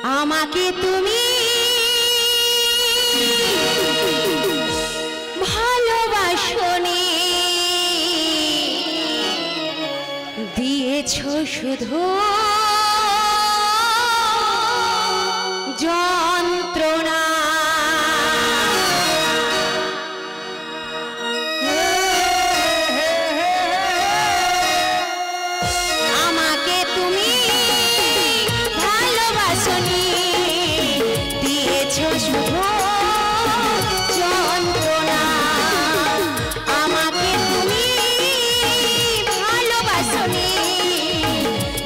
আমাকে তুমি ভালোবাসনি, দিয়েছো শুধু যন্ত্রণা। আমাকে তুমি ভালোবাসনি, দিয়েছো শুধু যন্ত্রণা। আমাকে তুমি ভালোবাসনি,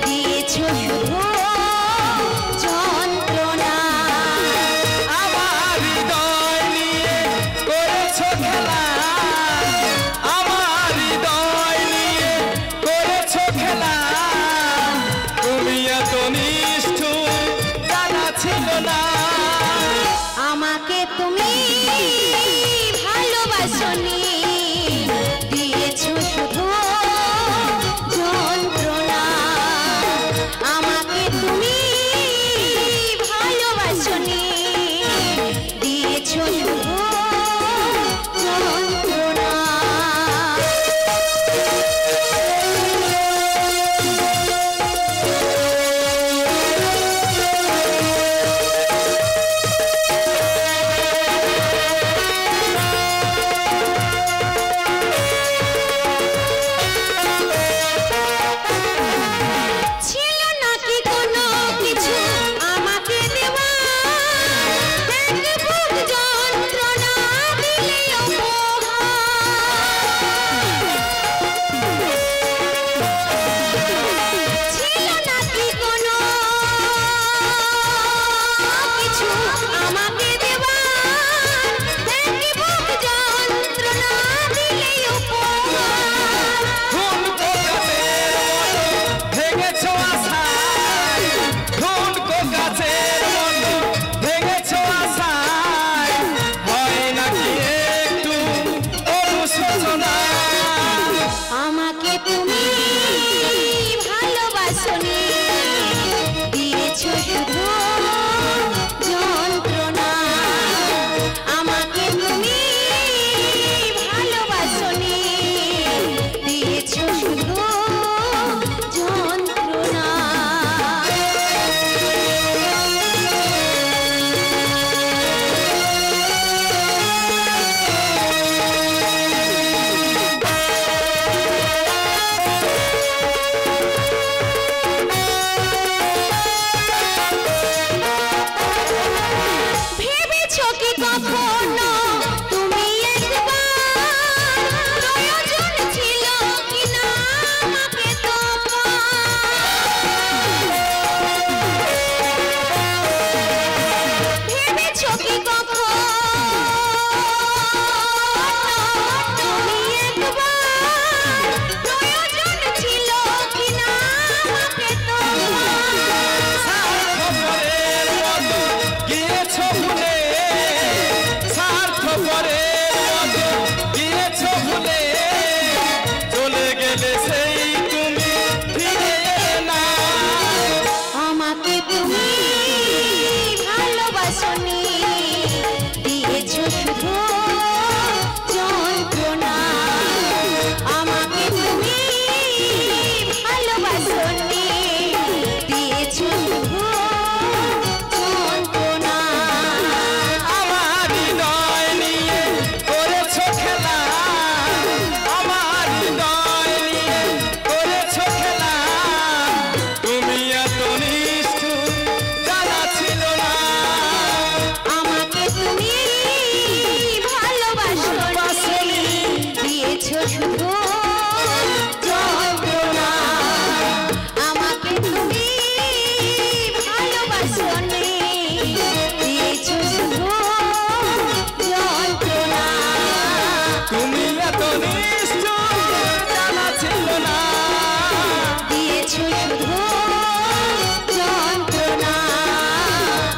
দিয়েছো শুধু যন্ত্রণা। আমার হৃদয় নিয়ে করেছো খেলা, আমার হৃদয় নিয়ে করেছো খেলা। তুমি এত নিষ্ঠুর জানা ছিল না। আমাকে তুমি ভালোবাসনি, দিয়েছো শুধু যন্ত্রণা। আমাকে তুমি ভালোবাসনি, দিয়েছো শুধু যন্ত্রণা। ছিল নাকি কোনো কিছু আমাকে দেওয়া, এক বুক যন্ত্রণা দিলে উপহার। ছিল নাকি কোনো কিছু আমাকে দেওয়া, এক বুক যন্ত্রণা দিলে উপহার। ঠুনকো গাছের মতো ভেঙেছো আশায়, ঠুনকো গাছের মতো ভেঙেছো আশায়। হয় নাকি একটু অনুশোচনা। আমাকে তুমি ভালোবাসনি, দিয়েছো শুধু যন্ত্রণা। আমাকে তুমি ভালোবাসনি, দিয়েছো শুধু যন্ত্রণা। ভেবেছো কি কখনো তুমি একবার, প্রয়োজন ছিল কিনা আমাকে তোমার? ভেবেছো কি কখনো তুমি একবার, প্রয়োজন ছিল কিনা আমাকে তোমার? স্বার্থপরের মতো গিয়েছো ভুলে, স্বার্থপরের মতো গিয়েছো ভুলে। চলে গেলে সেই তুমি ফিরে এলে না। আমাকে তুমি ভালোবাসনি, দিয়েছো শুধু যন্ত্রণা। আমাকে তুমি ভালোবাসনি, দিয়েছো শুধু যন্ত্রণা। আমার হৃদয় নিয়ে করেছো খেলা, আমার হৃদয় নিয়ে করেছো খেলা। তুমি এত নিষ্ঠুর জানা ছিল না। আমাকে তুমি ভালোবাসনি, দিয়েছো শুধু যন্ত্রণা। আমাকে তুমি ভালোবাসনি, দিয়েছো শুধু যন্ত্রণা। তুমি এত নিষ্ঠুর জানা ছিল না। দিয়েছো শুধু যন্ত্রণা।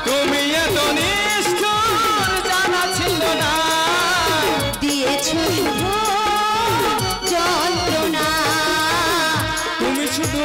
তুমি এত নিষ্ঠুর জানা ছিল না। দিয়েছো শুধু যন্ত্রণা। তুমি শুধু